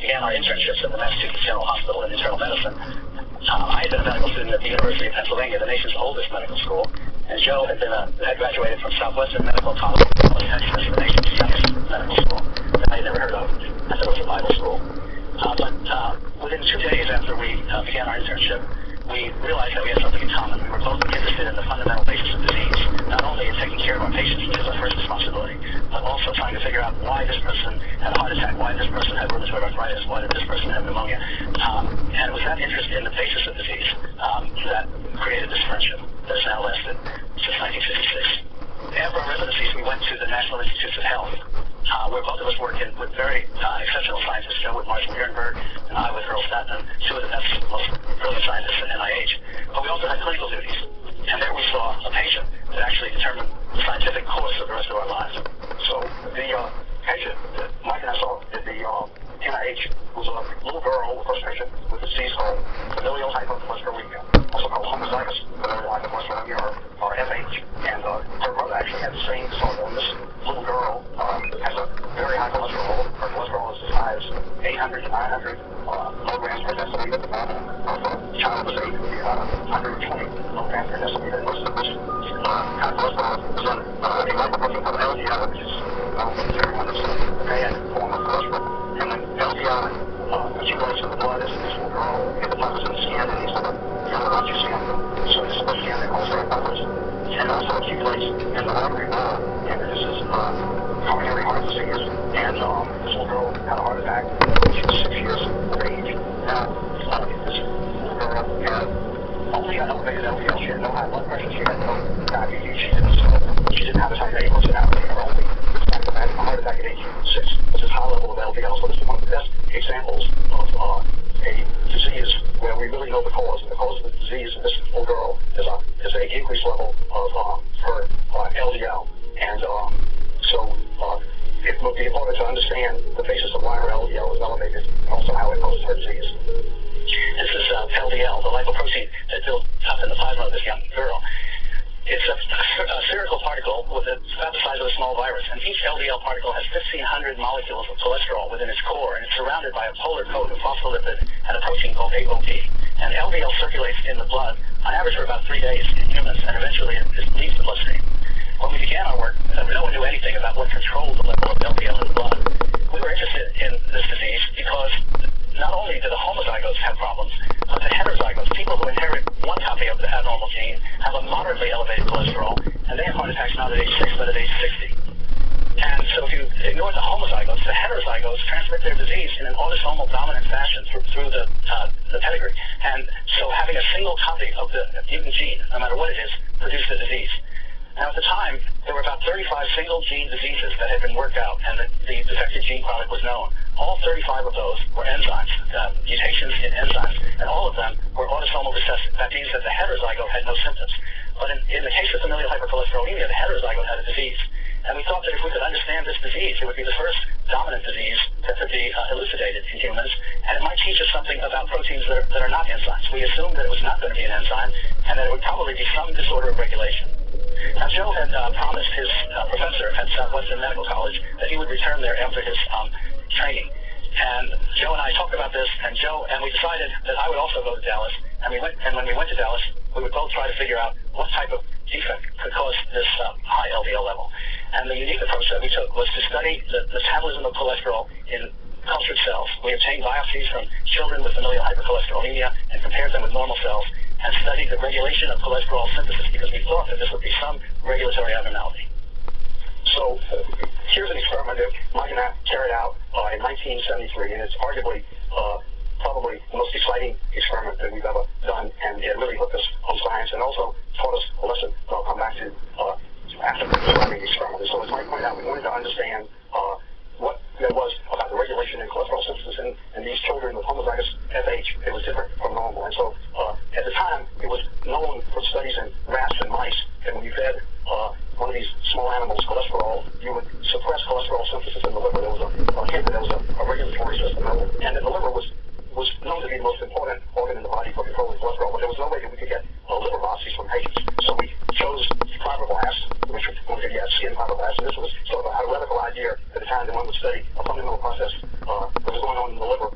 began our internships at the Massachusetts General Hospital in internal medicine. I had been a medical student at the University of Pennsylvania, the nation's oldest medical school, and Joe had graduated from Southwestern Medical College in Texas, the nation's youngest medical school that I had never heard of. I thought it was a Bible school. But within 2 days after we began our internship, we realized that we had something in common. We were both interested in the fundamental basis of disease, not only in taking care of our patients, which is our first responsibility, but also trying to figure out why this person had a heart attack, why this person had rheumatoid arthritis, why did this person have pneumonia. And it was that interest in the basis of disease that created this friendship that has now lasted since 1956. After our residencies, we went to the National Institutes of Health, where both of us worked with very exceptional scientists, Joe with Marshall Nierenberg, and I with Earl Statton, two of the best, most brilliant scientists at NIH. But we also had clinical duties, and there we saw a patient that actually determined the scientific course of the rest of our lives. So the patient that Mike and I saw at the NIH was a little girl, the first patient, with a disease called familial hypercholesterolemia, also called homozygous familial hypercholesterolemia, or FH. And her mother actually had the same disorder. And this little girl has a very high cholesterol. Her cholesterol is as high as 800 to 900 milligrams per deciliter. Her child was 8 would be about 120 milligrams per deciliter. This kind of cholesterol is in a lipoprotein called LDL, which is, as everyone knows, a bad form of cholesterol. And when LDL accumulates in the blood as this little girl, it deposits in the skin and these little yellow dots you see on the surface of the skin, they call steatosis. And also accumulates in the artery wall and produces coronary heart disease. And this little girl had a heart attack when she was 6 years of age. Now, this little girl had only an elevated LDL. She had no high blood pressure. She had no diabetes. She didn't have a type A personality. Her only risk factor for having a heart attack at age 6 was this high level of LDL. So this is one of the best examples of a disease where we really know the cause. And the cause of the disease in this little girl is an increased level of her LDL. And so it would be important to understand the basis of why her LDL is elevated and also how it causes her disease. This is LDL, the lipoprotein that builds up in the plasma of this young girl. It's a spherical particle it's about the size of a small virus, and each LDL particle has 1,500 molecules of cholesterol within its core, and it's surrounded by a polar coat, a phospholipid, and a protein called ApoB. And LDL circulates in the blood on average for about 3 days in humans, and eventually it leaves the bloodstream. When we began our work, no one knew anything about what controlled the level of LDL in the blood. We were interested in this disease because not only do the homozygotes have problems, but the heterozygotes, people who inherit one copy of the abnormal gene, have a moderately elevated cholesterol, and they have heart attacks not at age 6, but at age 60. And so if you ignore the homozygotes, the heterozygotes transmit their disease in an autosomal dominant fashion through the pedigree. And so having a single copy of the mutant gene, no matter what it is, produces the disease. Now, at the time, there were about 35 single-gene diseases that had been worked out, and the defective gene product was known. All 35 of those were enzymes, mutations in enzymes, and all of them were autosomal recessive. That means that the heterozygote had no symptoms. But in the case of familial hypercholesterolemia, the heterozygote had a disease. And we thought that if we could understand this disease, it would be the first dominant disease that could be elucidated in humans, and it might teach us something about proteins that are not enzymes. We assumed that it was not going to be an enzyme, and that it would probably be some disorder of regulation. Now, Joe had promised his professor at Southwestern Medical College that he would return there after his training. And Joe and I talked about this, and we decided that I would also go to Dallas. And when we went to Dallas, we would both try to figure out what type of defect could cause this high LDL level. And the unique approach that we took was to study the metabolism of cholesterol in cultured cells. We obtained biopsies from children with familial hypercholesterolemia and compared them with normal cells, and studied the regulation of cholesterol synthesis because we thought that this would be some regulatory abnormality. So here's an experiment that Mike and I carried out in 1973, and it's arguably probably the most exciting experiment that we've ever done, and it really hooked us on science and also taught us a lesson that I'll come back to after describing the experiment. So as Mike pointed out, we wanted to understand what there was about the regulation in cholesterol synthesis in these children with homozygous FH. It was different from normal. And so at the time, it was known from studies in rats and mice that when you fed one of these small animals cholesterol, you would suppress cholesterol synthesis in the liver. There was a hint that there was a regulatory system, and that the liver was known to be the most important organ in the body for controlling cholesterol, but there was no way that we could get liver biopsies from patients. So we chose fibroblasts, which we could get skin fibroblasts, and this was sort of a heretical idea at the time that one would study a fundamental process that was going on in the liver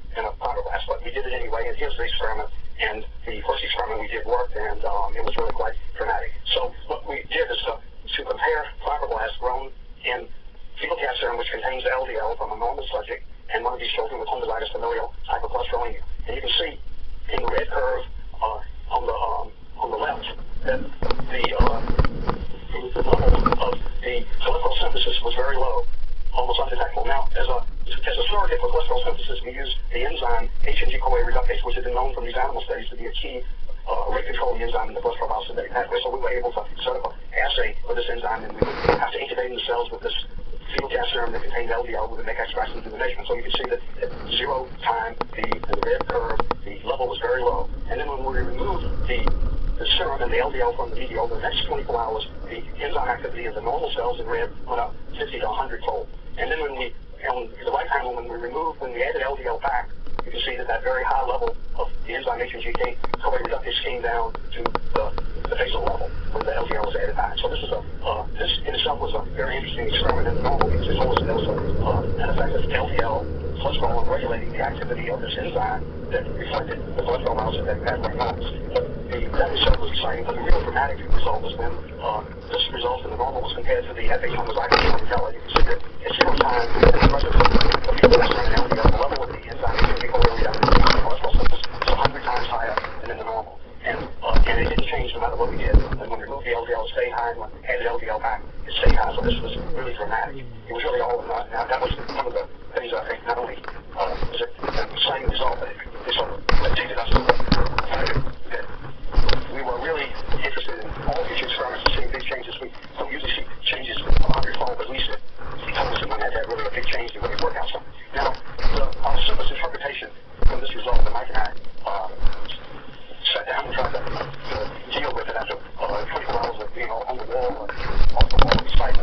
was really quite dramatic. So what we did is to compare fibroblasts grown in fecal cat serum, which contains LDL from a normal subject, and one of these children with homozygous familial hypercholesterolemia. And you can see in the red curve on the left that the level of the cholesterol synthesis was very low, almost undetectable. Now, as a surrogate for cholesterol synthesis, we use the enzyme HNG-CoA reductase, which has been known from these animal studies to be a key rate-controlling enzyme in the cholesterol biosynthetic pathway. So we were able to set up an assay for this enzyme, and we would, after incubating the cells with this fecal cat serum that contained LDL, we would make extracts and do the measurement. So you can see that at 0 time, in the red curve, the level was very low. And then when we removed the serum and the LDL from the media over the next 24 hours, the enzyme activity of the normal cells in red went up 50 to 100-fold. And then on the right panel, when we added LDL back, you can see that very high level of the enzyme HNG-CoA reductase came down to the basal level when the LDL was added back. So this in itself was a very interesting experiment in the normal, because it told us there was an effect of LDL cholesterol on regulating the activity of this enzyme that reflected the cholesterol biosynthetic pathway norms. But that itself was exciting, but the real dramatic result was when this result in the normal was compared to the FH homozygous formula. You can see that at 0 time, the presence of fecal cat serum and LDL, the level of the enzyme HNG-CoA reductase cholesterol synthesis was 100 times higher than in the normal. And it didn't change no matter what we did. And when we removed the LDL, it stayed high, and when we added LDL back, it stayed high. So this was really dramatic. It was really all or nothing. Now, that was one of the things I think not only was it an exciting result, but it sort of taken us to that we were really interested in all future experiments to see big changes. We don't usually see changes 100-fold, but at least it told us that one had to have really a big change to really work out something. Now, our simplest interpretation from this result that Mike and I sat down and tried to deal with it after 24 hours of being on the wall or off the wall of the site,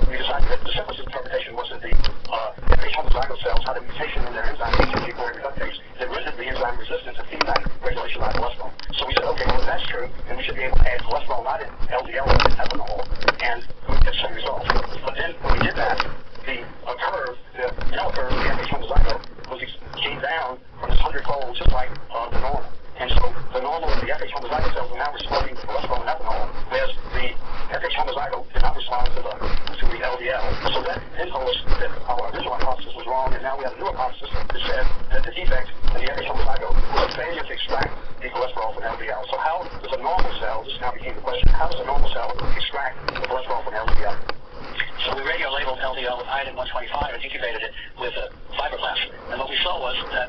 we decided that the simplest interpretation was that the FH homozygous cells had a mutation in their enzyme HNG-CoA reductase that rendered the enzyme resistant to feedback regulation by cholesterol. So we said, okay, well, if that's true, then we should be able to add cholesterol, not in LDL, but in ethanol, and we get the same result. But then when we did that, the curve, the yellow curve, the FH homozygous came down from this 100-fold, just like the normal. And so the normal and the FH homozygous cells are now responding to cholesterol and ethanol, whereas the FH homozygote did not respond to the LDL. So that then told us that our original hypothesis was wrong, and now we have a new hypothesis that said that the defect in the FH homozygote was a failure to extract the cholesterol from LDL. So how does a normal cell, this now became the question, how does a normal cell extract the cholesterol from LDL? So we radio-labeled LDL with iodine-125 and incubated it with a fibroblast. And what we saw was that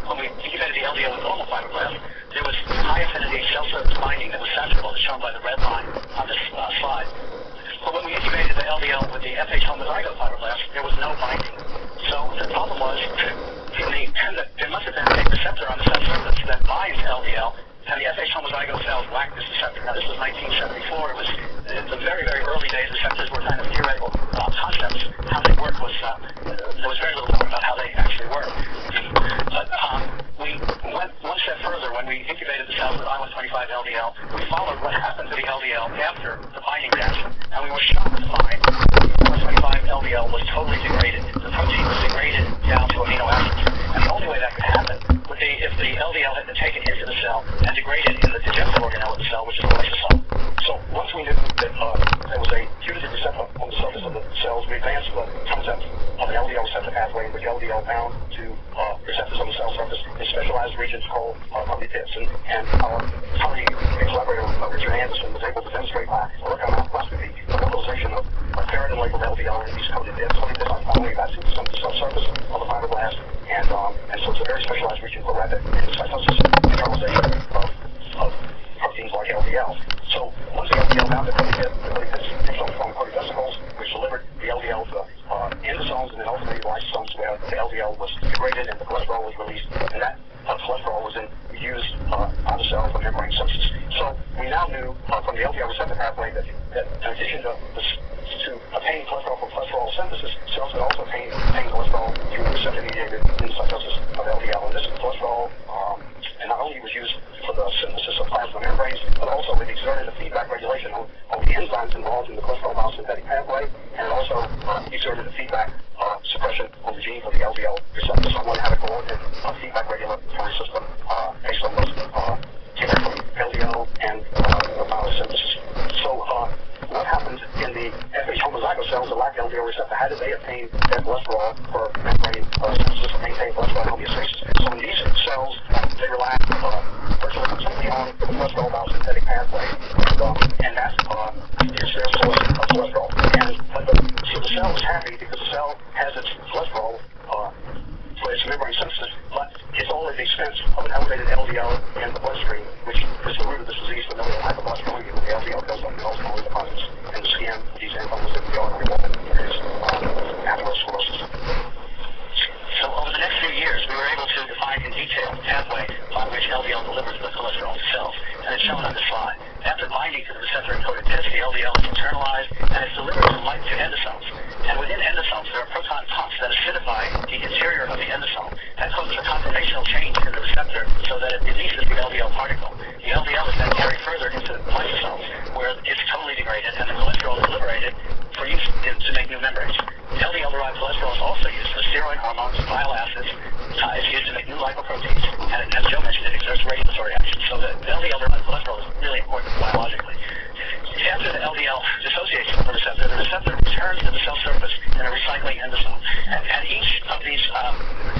when we incubated the LDL with normal fibroblast, there was high-affinity cell surface binding that was saturable, as shown by the red line on this slide. But when we incubated the LDL with the FH homozygote fibroblast, there was no binding. So the problem was there must have been a receptor on the cell surface that binds LDL, and the FH homozygote cells lacked this receptor. Now, this was 1974. It was the very, very early days. Receptors were kind of theoretical concepts. How they work was, there was very little known about how they actually work. But we went one step further. When we incubated the cells with I-125 LDL, we followed what happened to the LDL after the binding reaction, and we were shocked to find I-125 LDL was totally degraded. The protein was degraded down to amino acids. And the only way that could happen would be if the LDL had been taken into the cell and degraded in the digestive organelle of the cell, which is the lysosome. So once we knew that there was a putative receptor on the surface of the cells, we advanced the concept of an LDL receptor pathway in which LDL bound to receptors on the cell surface in specialized regions called cognitives. And our colleague and collaborator, Richard Anderson, was able to demonstrate by electron microscopy the localization of ferritin-labeled LDL in these cognitives. Cognitives are only about 2% of the cell surface of the fibroblast, and so it's a very specialized region for rapid endocytosis and internalization of proteins like LDL. So once the LDL bound to cognitive, the cognitives controlled from proteovesicles, which delivered the LDL to endosomes and then ultimately the lysosomes, where the LDL was degraded and the cholesterol was released, and that cholesterol was then used by the cell for membrane synthesis. So we now knew from the LDL receptor pathway that in addition to obtain cholesterol from cholesterol synthesis, cells could also obtain cholesterol through receptor-mediated endocytosis of LDL. And this cholesterol, and not only was used for the synthesis of plasma membranes, but also it exerted a feedback regulation on the enzymes involved in the cholesterol biosynthetic pathway, and it also exerted a feedback suppression on the gene for the LDL receptor. So one had a coordinate feedback regulatory system based on those LDL and the synthesis. So what happens in the FH homozygous cells that lack LDL receptor? How do they obtain their cholesterol for membrane synthesis and maintain cholesterol homeostasis? So in these cells, they rely virtually completely on the cholesterol biosynthetic pathway, and that is their source of cholesterol. So the cell is happy because the cell has its cholesterol for its membrane synthesis, but it's all at the expense of an elevated LDL in the bloodstream, which is the root of this disease, familial hypercholesterolemia, when the LDL goes up and ultimately deposits in the skin. These enzymes that the artery wall produce atherosclerosis. So over the next few years, we were able to define in detail the pathway by which LDL delivers the cholesterol to cells, and it's shown on this slide. After binding to the receptor-encoded PITs, the LDL is internalized and it's delivered to endosomes. And within endosomes, there are proton pumps that acidify the interior of the endosome. That causes a conformational change in the receptor so that it releases the LDL particle. The LDL is then carried further into lysosomes, where it's totally degraded and the cholesterol is liberated for use to make new membranes. LDL-derived cholesterol is also used for steroid hormones, bile acids. It's used to make new lipoproteins, and as Joe mentioned, it exerts regulatory action. So the LDL-derived cholesterol is really important biologically. After the LDL dissociates from the receptor returns to the cell surface in a recycling endosome. And each of these,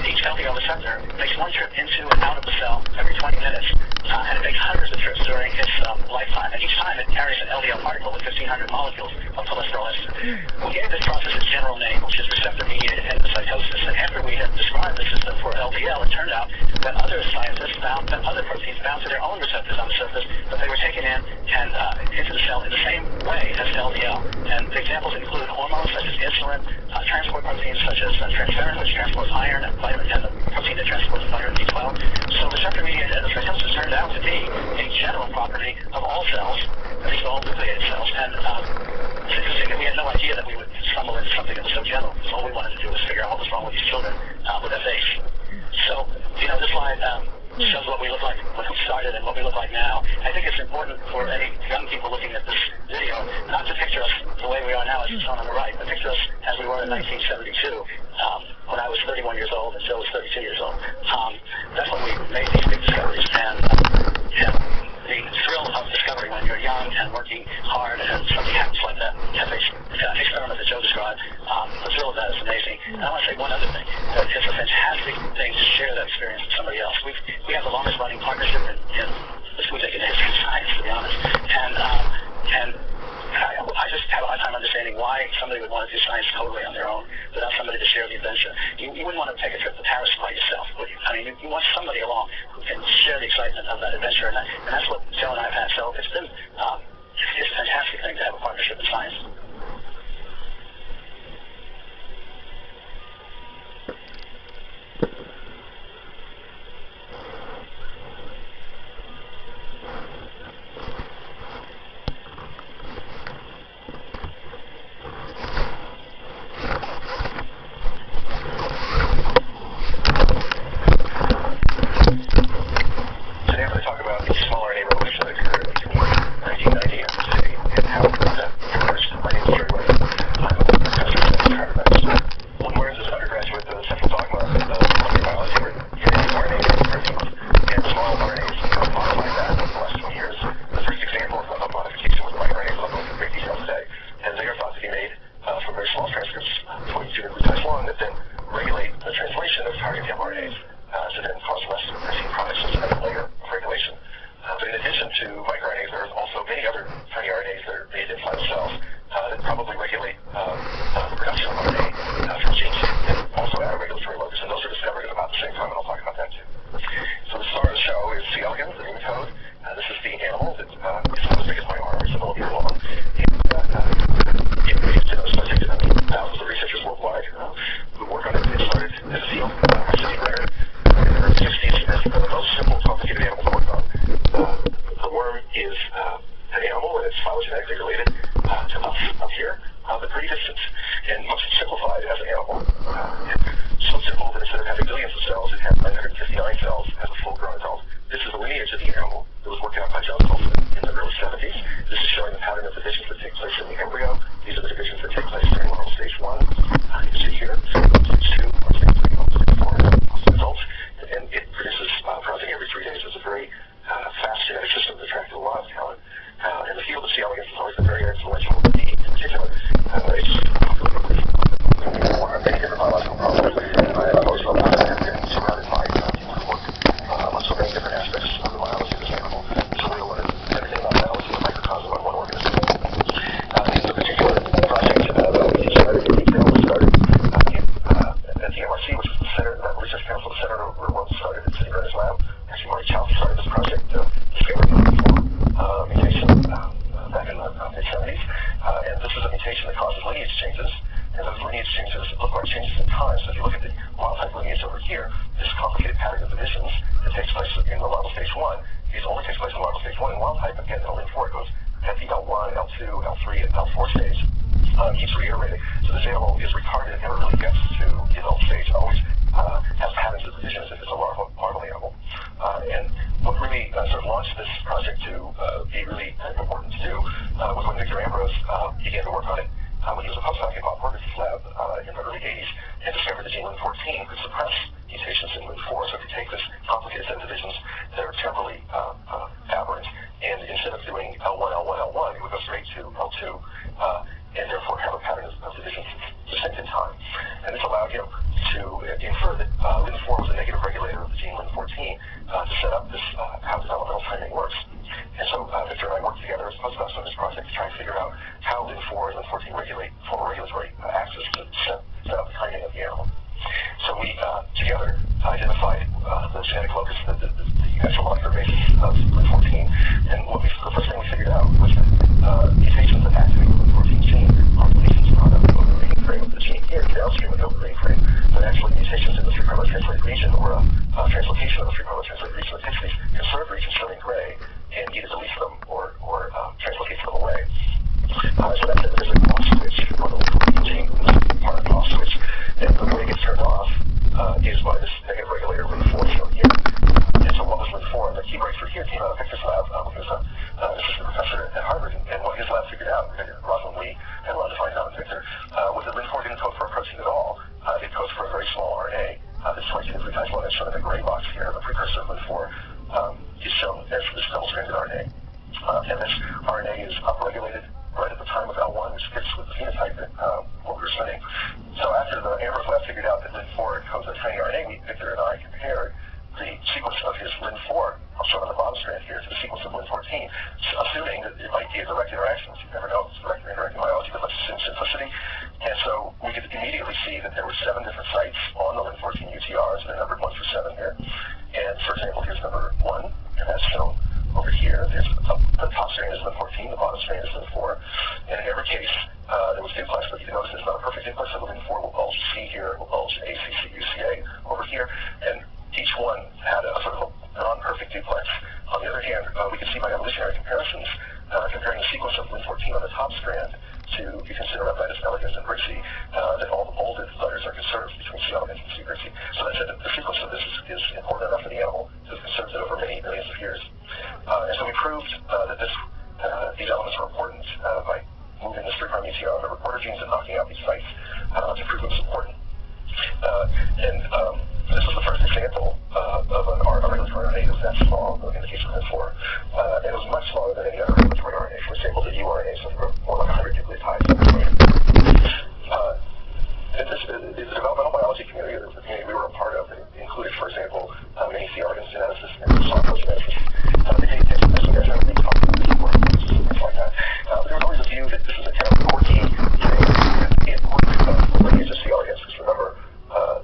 each LDL receptor makes one trip into and out of the cell every 20 minutes, and it makes hundreds of trips during its lifetime. And each time it carries an LDL particle with 1,500 molecules of cholesterol estrogen. We gave this process its general name, which is receptor-mediated endocytosis. And after we had described the system for LDL, it turned out that other scientists found that other proteins bound to their own receptors on the surface, but they were taken in and into the cell in the same way as LDL. And the examples include hormones such as insulin, transport proteins such as transferrin, which transports iron, and the protein that transports vitamin B12. So receptor-mediated endocytosis turned out to be a general property of all cells, at least all nucleated cells. And it's interesting that we had no idea that we would stumble into something that was so general, because all we wanted to do was figure out what was wrong with these children with FH. So, this slide shows what we look like when we started and what we look like now. I think it's important for any young people looking at this video not to picture us the way we are now, as shown on the right, but picture us as we were in 1972, when I was 31 years old and Joe was 32 years old. That's when we made these big discoveries, and the thrill of discovery when you're young and working hard and something happens like that experiment that Joe described, the thrill of that is amazing. And I want to say one other thing, that it's a fantastic thing to share that experience with somebody else. We have the longest running partnership in the food in history of science, to be honest. And I just have a hard time understanding why somebody would want to do science totally on their own without somebody to share the adventure. You wouldn't want to take a trip to Paris by yourself, would you? I mean, you want somebody along who can share the excitement of that adventure, and that's what Joe and I have had. So it's been it's a fantastic thing to have a partnership in science. causes lineage changes, and those lineage changes look like changes in time. So if you look at the wild-type lineage over here, this complicated pattern of divisions that takes place in the larval stage 1 only takes place in larval stage 1. In wild-type, again, in Lin4, it goes at the L1, L2, L3, and L4 stage. Keeps reiterating. So this animal is retarded. It never really gets to the adult stage. It always has patterns of division as if it's a larval animal. And what really sort of launched this project to be really important to do was when Victor Ambrose began to work on it when he was a postdoc in Bob Horvitz' lab in the early 80s and discovered the gene Lin14 could suppress mutations in Lin4. So if you take this complicated set of divisions that are temporally aberrant, and instead of doing L1, L1, L1, it would go straight to L2, and therefore have a pattern of divisions distinct in time. And this allowed him to infer that Lin4 was a negative regulator of the gene Lin14 to set up this how developmental timing works. And so Victor and I worked together as postdocs on this project to try and figure out how Lin4 and Lin14 form a regulatory axis to set up the timing of the animal. So we together identified the genetic locus, the actual molecular basis of Lin14, and the first thing we figured out was that mutations that activate the Lin14 gene are mutations not of the overreading frame of the gene here, downstream of the overreading frame, but actually mutations in the 3' translated region or a translocation of the 3' translated region that takes these conserved regions shown in gray and either deletes them or translocates them away. So that's it. There's an off switch on the Lin14 gene, this part of the off switch, and the way it gets turned off is by this negative regulator Lin4 shown here. And so what was Lin4? The key breakthrough here came out of Victor's lab. He was an assistant professor at Harvard, and what his lab figured out, Rosalind Lee had a lot to find out with Victor, was that Lin4 didn't code for a protein at all. It codes for a very small RNA. This 22 nucleotides one is shown in the gray box here. The precursor of Lin4 is shown as this double-stranded RNA. And this RNA is upregulated right at the time of L1, which fits with the phenotype that what we were studying. So after the Ambrose lab figured out that Lin4 encodes a tiny RNA, Victor and I compared the sequence of his Lin4, I'll show on the bottom strand here, to the sequence of Lin14, assuming that it might be a direct interaction. You never know if it's direct or indirect in biology, but let's assume simplicity. And so we could immediately see that there were 7 different sites on the Lin14 UTRs. They're numbered 1 through 7 here. And for example, here's number 1, and that's shown over here. There's the top strand is Lin14, the bottom strand is Lin4. And in every case, there was duplex, but you can notice it's not a perfect duplex. So Lin4 will bulge C here, will bulge A, C, C, U, C, A over here. And each one had a sort of a non-perfect duplex. On the other hand, we can see by evolutionary comparisons, comparing the sequence of Lin14 on the top strand to, you consider Lepidus elegans and Brixey, that all the bolded letters are conserved between C. elegans and C. Brixey. So that's it. The sequence of this is important enough for the animal to have conserved it over many millions of years. And so we proved that these elements were important by moving this 3' UTR on the reporter genes and knocking out these sites to prove it was important. This was the first example of a regulatory RNA that was that small in the case of Lin4. And it was much smaller than any other regulatory RNA. For example, the uRNA, so there were more like 100 nucleotides in between. And the developmental biology community, the community we were a part of, included, for example, many C. elegans geneticists and software geneticists. They paid attention to this, so guys haven't been talking about this work, things like that. But there was always a view that this was a kind of quirky thing, and the importance of the lineage of C. elegans, because remember,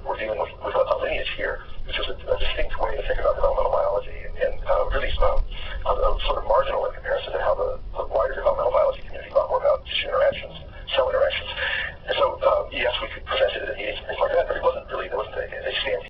we're dealing with a lineage here, which is a distinct way to think about developmental biology, and really sort of marginal in comparison to how the wider developmental biology community thought more about tissue interactions, cell interactions. And so, yes, we could present it at meetings and things like that, but it wasn't really, there wasn't a standing